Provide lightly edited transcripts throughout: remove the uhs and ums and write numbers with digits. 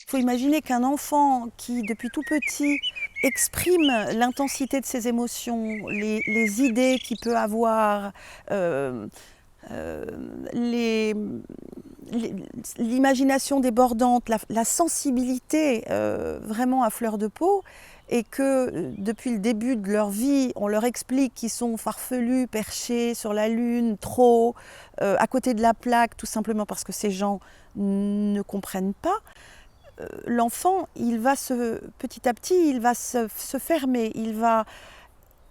Il faut imaginer qu'un enfant qui, depuis tout petit, exprime l'intensité de ses émotions, les idées qu'il peut avoir, euh, euh, les- l'imagination débordante, la sensibilité vraiment à fleur de peau, et que depuis le début de leur vie, on leur explique qu'ils sont farfelus, perchés sur la lune, trop, à côté de la plaque, tout simplement parce que ces gens ne comprennent pas. L'enfant, petit à petit, il va se fermer, il va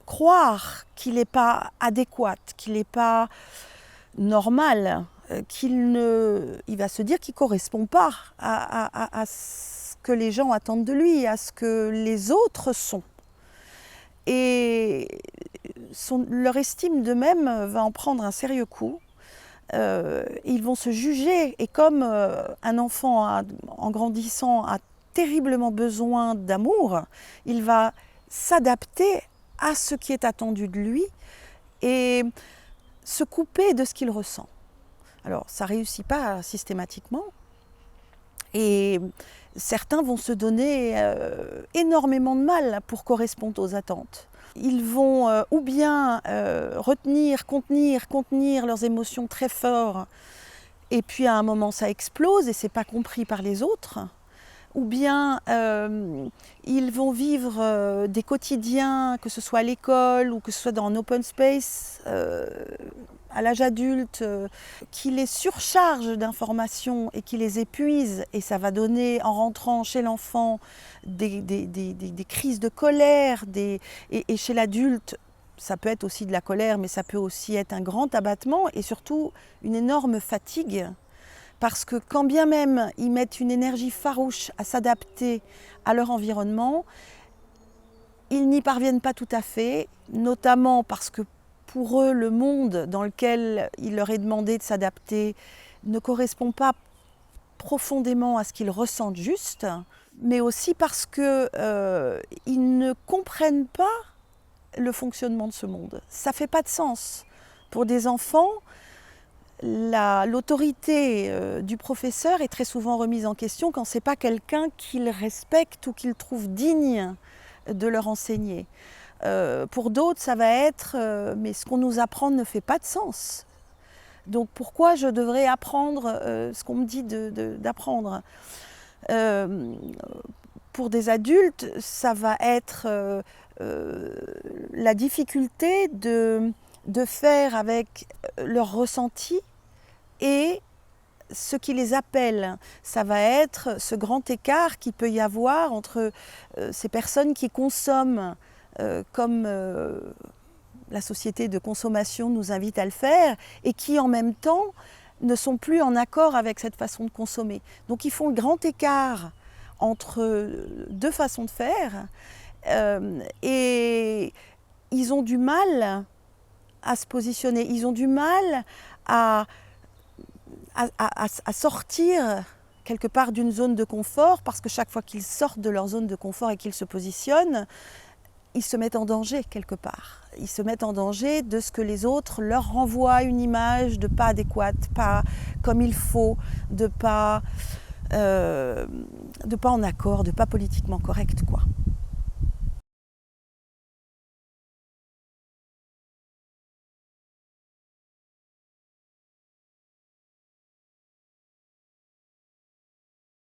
croire qu'il n'est pas adéquat, qu'il n'est pas normal, il va se dire qu'il ne correspond pas à ce que les gens attendent de lui, à ce que les autres sont. Et leur estime d'eux-mêmes va en prendre un sérieux coup. Ils vont se juger, et comme un enfant en grandissant a terriblement besoin d'amour, il va s'adapter à ce qui est attendu de lui et se couper de ce qu'il ressent. Alors ça ne réussit pas systématiquement, et certains vont se donner énormément de mal pour correspondre aux attentes. Ils vont ou bien retenir, contenir leurs émotions très fort, et puis à un moment ça explose et c'est pas compris par les autres. Ou bien ils vont vivre des quotidiens, que ce soit à l'école ou que ce soit dans un open space, à l'âge adulte, qui les surcharge d'informations et qui les épuise, et ça va donner en rentrant chez l'enfant des crises de colère, et chez l'adulte ça peut être aussi de la colère, mais ça peut aussi être un grand abattement et surtout une énorme fatigue. Parce que quand bien même ils mettent une énergie farouche à s'adapter à leur environnement, ils n'y parviennent pas tout à fait, notamment parce que pour eux, le monde dans lequel il leur est demandé de s'adapter ne correspond pas profondément à ce qu'ils ressentent juste, mais aussi parce qu'ils ne comprennent pas le fonctionnement de ce monde. Ça ne fait pas de sens. Pour des enfants, l'autorité du professeur est très souvent remise en question quand ce n'est pas quelqu'un qu'ils respectent ou qu'ils trouvent digne de leur enseigner. Pour d'autres, ça va être mais ce qu'on nous apprend ne fait pas de sens. Donc pourquoi je devrais apprendre ce qu'on me dit d'apprendre Pour des adultes, ça va être la difficulté de faire avec leur ressenti et ce qui les appelle. Ça va être ce grand écart qu'il peut y avoir entre ces personnes qui consomment comme la société de consommation nous invite à le faire, et qui en même temps ne sont plus en accord avec cette façon de consommer. Donc ils font le grand écart entre deux façons de faire, et ils ont du mal à se positionner, ils ont du mal à sortir quelque part d'une zone de confort, parce que chaque fois qu'ils sortent de leur zone de confort et qu'ils se positionnent, ils se mettent en danger quelque part. Ils se mettent en danger de ce que les autres leur renvoient une image de pas adéquate, pas comme il faut, de pas en accord, de pas politiquement correct, quoi.